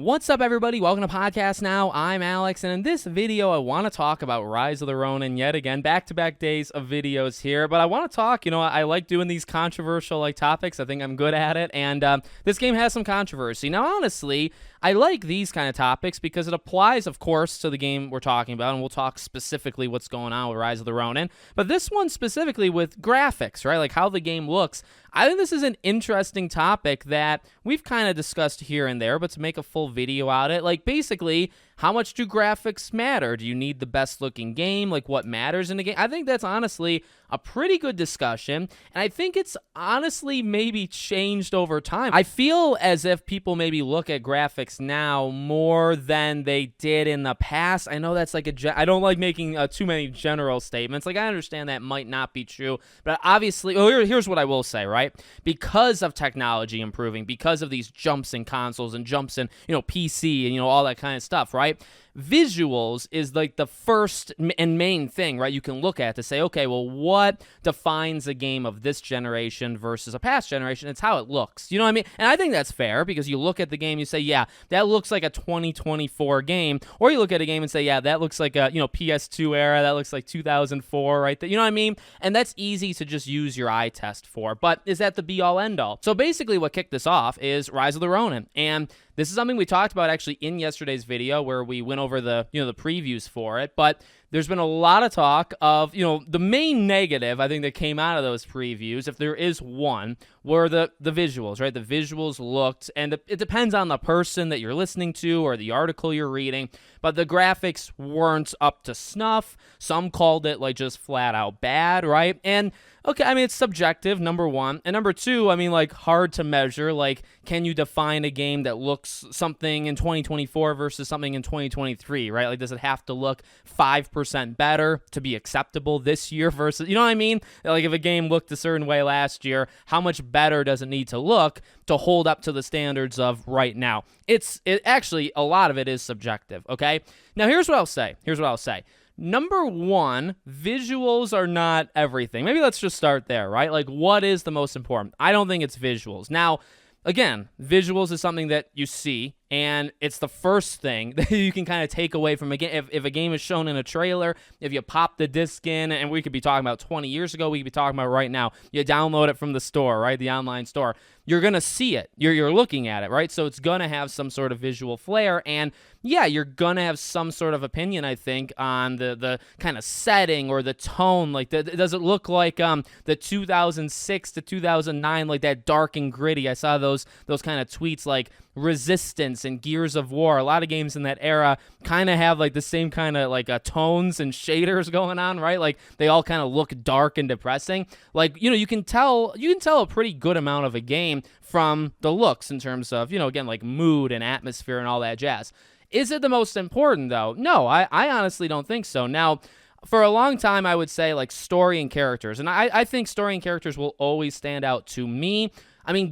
What's up, everybody? Welcome to Podcast Now. I'm Alex, and in this video, I want to talk about Rise of the Ronin yet again. Back-to-back days of videos here, but I want to talk, I like doing these controversial topics. I think I'm good at it, and this game has some controversy. Now, honestly, I like these kind of topics because it applies, of course, to the game we're talking about, and we'll talk specifically what's going on with Rise of the Ronin, but this one specifically with graphics, right? Like how the game looks. I think this is an interesting topic that we've kind of discussed here and there, but to make a full video out of it, basically, how much do graphics matter? Do you need the best looking game? What matters in the game? I think that's honestly a pretty good discussion, and I think it's honestly maybe changed over time. I feel as if people maybe look at graphics now more than they did in the past. I know that's I don't like making too many general statements. I understand that might not be true, but obviously, here's what I will say, right? Because of technology improving, because of these jumps in consoles and jumps in, PC and, all that kind of stuff, right? Visuals is the first and main thing, right? You can look at to say, okay, well, what defines a game of this generation versus a past generation? It's how it looks. You know what I mean? And I think that's fair because you look at the game, you say, yeah, that looks like a 2024 game. Or you look at a game and say, yeah, that looks like a, PS2 era. That looks like 2004, right? You know what I mean? And that's easy to just use your eye test for. But is that the be-all, end-all? So basically what kicked this off is Rise of the Ronin. And this is something we talked about actually in yesterday's video where we went over the, the previews for it, but there's been a lot of talk of, the main negative, I think, that came out of those previews, if there is one, were the visuals, right? The visuals looked, and it depends on the person that you're listening to or the article you're reading, but the graphics weren't up to snuff. Some called it, just flat out bad, right? And okay, it's subjective, number one. And number two, hard to measure. Can you define a game that looks something in 2024 versus something in 2023, right? Does it have to look 5% better to be acceptable this year versus, you know what I mean? If a game looked a certain way last year, how much better does it need to look to hold up to the standards of right now? It actually, a lot of it is subjective, okay? Now, here's what I'll say. Number one, visuals are not everything. Maybe let's just start there, right? What is the most important? I don't think it's visuals. Now, again, visuals is something that you see, and it's the first thing that you can kind of take away from a game. If a game is shown in a trailer, if you pop the disc in, and we could be talking about 20 years ago, we could be talking about right now, you download it from the store, right, the online store, you're going to see it. You're looking at it, right? So it's going to have some sort of visual flair, and yeah, you're going to have some sort of opinion, I think, on the kind of setting or the tone. Does it look like the 2006 to 2009, that dark and gritty? I saw those kind of tweets Resistance and Gears of War. A lot of games in that era kind of have the same kind of tones and shaders going on, right? They all kind of look dark and depressing. You can tell a pretty good amount of a game from the looks in terms of, again, mood and atmosphere and all that jazz. Is it the most important, though? No, I honestly don't think so. Now, for a long time, I would say story and characters, and I think story and characters will always stand out to me.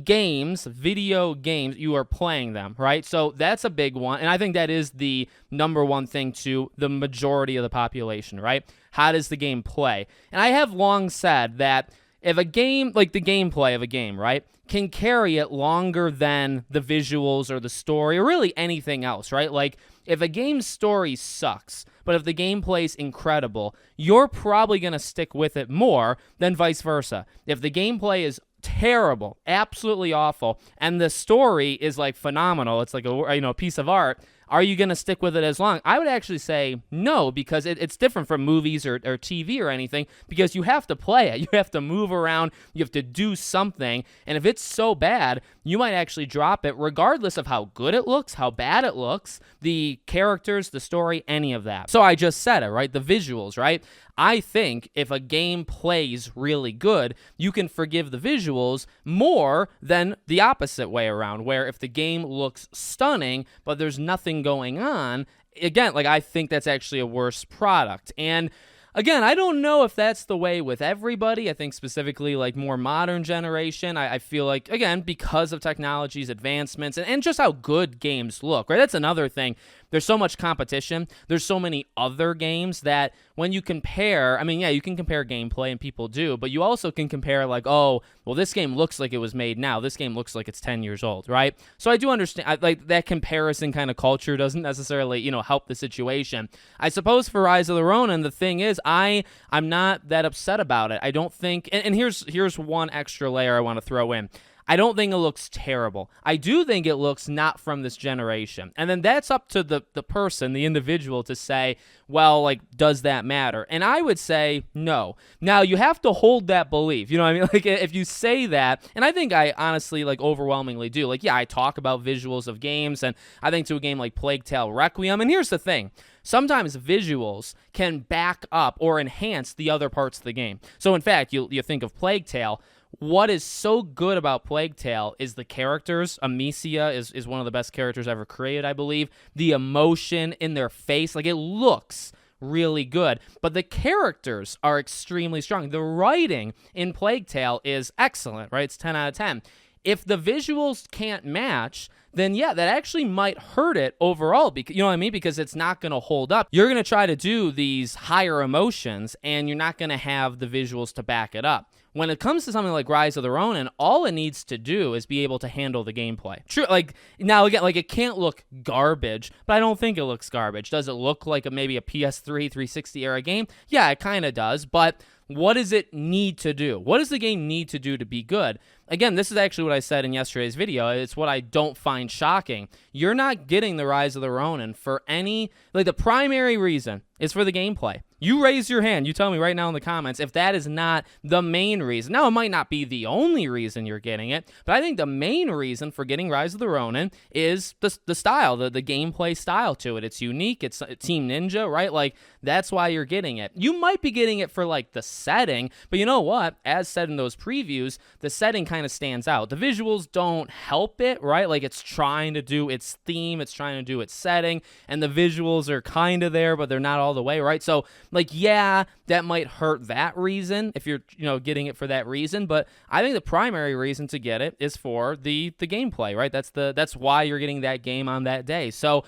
Games, video games, you are playing them, right? So that's a big one, and I think that is the number one thing to the majority of the population, right? How does the game play? And I have long said that if a game, the gameplay of a game, right, can carry it longer than the visuals or the story or really anything else, right? If a game's story sucks, but if the gameplay is incredible, you're probably going to stick with it more than vice versa. If the gameplay is terrible, absolutely awful, and the story is phenomenal, it's a piece of art, are you going to stick with it as long? I would actually say no, because it's different from movies or TV or anything, because you have to play it. You have to move around. You have to do something. And if it's so bad, you might actually drop it regardless of how good it looks, how bad it looks, the characters, the story, any of that. So I just said it, right? The visuals, right? I think if a game plays really good, you can forgive the visuals more than the opposite way around, where if the game looks stunning, but there's nothing going on, again, I think that's actually a worse product. And Again, I don't know if that's the way with everybody. I think specifically like more modern generation, I feel like, again, because of technology's advancements and just how good games look, right? That's another thing. There's so much competition. There's so many other games that when you compare, I mean, yeah, you can compare gameplay and people do, but you also can compare like, oh, well, this game looks like it was made now. This game looks like it's 10 years old, right? So I do understand, like that comparison kind of culture doesn't necessarily, help the situation. I suppose for Rise of the Ronin, the thing is, I'm not that upset about it. I don't think, and here's one extra layer I want to throw in. I don't think it looks terrible. I do think it looks not from this generation. And then that's up to the person, the individual, to say, well, like, does that matter? And I would say no. Now, you have to hold that belief. You know what I mean? Like, if you say that, and I think I honestly, like, overwhelmingly do. Like, yeah, I talk about visuals of games, and I think to a game like Plague Tale Requiem, and here's the thing. Sometimes visuals can back up or enhance the other parts of the game. So, in fact, you think of Plague Tale. What is so good about Plague Tale is the characters. Amicia is one of the best characters ever created, I believe. The emotion in their face, like it looks really good. But the characters are extremely strong. The writing in Plague Tale is excellent, right? It's 10 out of 10. If the visuals can't match, then yeah, that actually might hurt it overall. Because, you know what I mean? Because it's not going to hold up. You're going to try to do these higher emotions, and you're not going to have the visuals to back it up. When it comes to something like Rise of the Ronin, all it needs to do is be able to handle the gameplay. True, like, now again, like, it can't look garbage, but I don't think it looks garbage. Does it look like maybe a PS3 360 era game? Yeah, it kind of does, but what does it need to do? What does the game need to do to be good? Again, this is actually what I said in yesterday's video. It's what I don't find shocking. You're not getting the Rise of the Ronin for any, like, the primary reason is for the gameplay. You raise your hand. You tell me right now in the comments if that is not the main reason. Now, it might not be the only reason you're getting it, but I think the main reason for getting Rise of the Ronin is the style, the gameplay style to it. It's unique. It's Team Ninja, right? Like, that's why you're getting it. You might be getting it for, like, the setting, but you know what? As said in those previews, the setting kind of stands out. The visuals don't help it, right? Like, it's trying to do its theme. It's trying to do its setting, and the visuals are kind of there, but they're not all the way, right? So, like, yeah, that might hurt that reason if you're, getting it for that reason. But I think the primary reason to get it is for the gameplay, right? That's why you're getting that game on that day. So,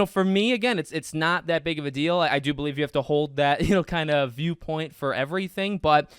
for me, again, it's not that big of a deal. I do believe you have to hold that, kind of viewpoint for everything, but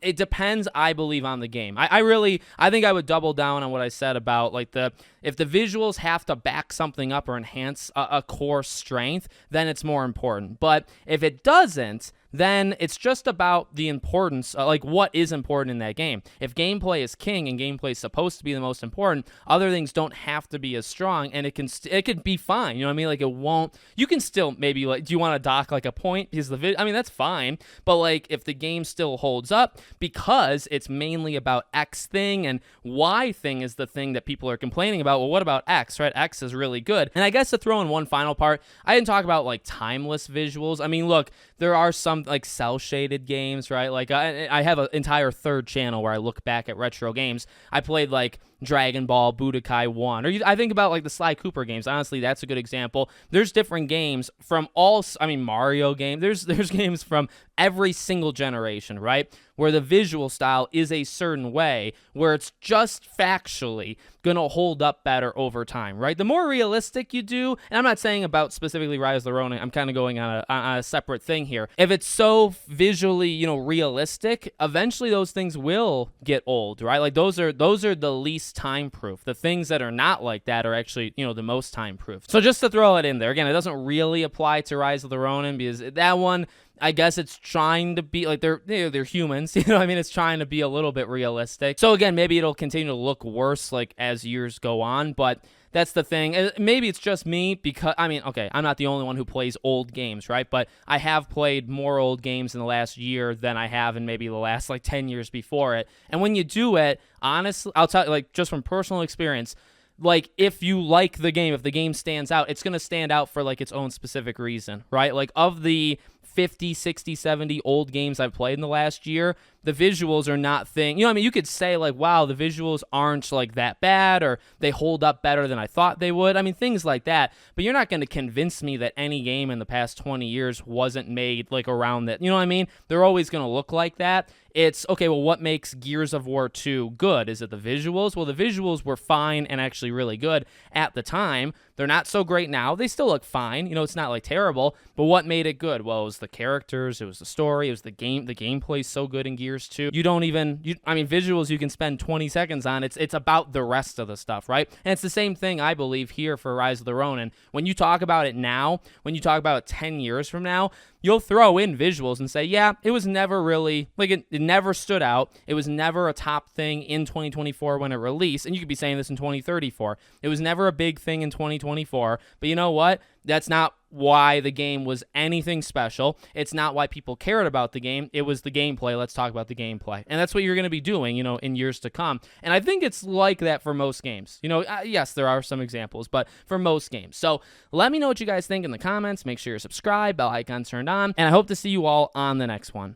it depends, I believe, on the game. I think I would double down on what I said about, like, if the visuals have to back something up or enhance a core strength, then it's more important. But if it doesn't, then it's just about the importance, like what is important in that game. If gameplay is king and gameplay is supposed to be the most important, other things don't have to be as strong, and it could be fine. You know what I mean? Like, it won't. You can still maybe, like, do you want to dock like a point because that's fine. But, like, if the game still holds up because it's mainly about X thing and Y thing is the thing that people are complaining about. Well, what about X? Right? X is really good. And I guess to throw in one final part, I didn't talk about, like, timeless visuals. I mean, look, there are some, like, cel-shaded games, right? Like, I have an entire third channel where I look back at retro games. I played, like, Dragon Ball, Budokai 1, or I think about, like, the Sly Cooper games. Honestly, that's a good example. There's different games from Mario game. There's games from every single generation, right? Where the visual style is a certain way, where it's just factually going to hold up better over time, right? The more realistic you do, and I'm not saying about specifically Rise of the Ronin, I'm kind of going on a separate thing here. If it's so visually, realistic, eventually those things will get old, right? Like, those are the least time proof. The things that are not like that are actually, the most time proof. So just to throw it in there, again, it doesn't really apply to Rise of the Ronin because that one, I guess it's trying to be, like, they're humans, it's trying to be a little bit realistic. So again, maybe it'll continue to look worse, like, as years go on, but that's the thing. Maybe it's just me because, okay, I'm not the only one who plays old games, right? But I have played more old games in the last year than I have in maybe the last, like, 10 years before it. And when you do it, honestly, I'll tell you, like, just from personal experience, like, if you like the game, if the game stands out, it's going to stand out for, like, its own specific reason, right? Like, of the 50, 60, 70 old games I've played in the last year, the visuals are not you know what I mean? You could say like, wow, the visuals aren't like that bad, or they hold up better than I thought they would. I mean, things like that. But you're not going to convince me that any game in the past 20 years wasn't made like around that. You know what I mean? They're always going to look like that. It's, okay, well, what makes Gears of War 2 good? Is it the visuals? Well, the visuals were fine and actually really good at the time. They're not so great now. They still look fine. You know, it's not like terrible, but what made it good? Well, it was the characters, it was the story, it was the game. The gameplay's so good in Gears 2. I mean, visuals you can spend 20 seconds on. It's about the rest of the stuff, right? And it's the same thing, I believe, here for Rise of the Ronin. When you talk about it now, when you talk about it 10 years from now, you'll throw in visuals and say, yeah, it was never really, like, it never stood out. It was never a top thing in 2024 when it released. And you could be saying this in 2034. It was never a big thing in 2024. But you know what? That's not why the game was anything special. It's not why people cared about the game. It was the gameplay. Let's talk about the gameplay. And that's what you're going to be doing, you know, in years to come. And I think it's like that for most games. You know, yes, there are some examples, but for most games. So let me know what you guys think in the comments. Make sure you're subscribed, bell icon turned on, and I hope to see you all on the next one.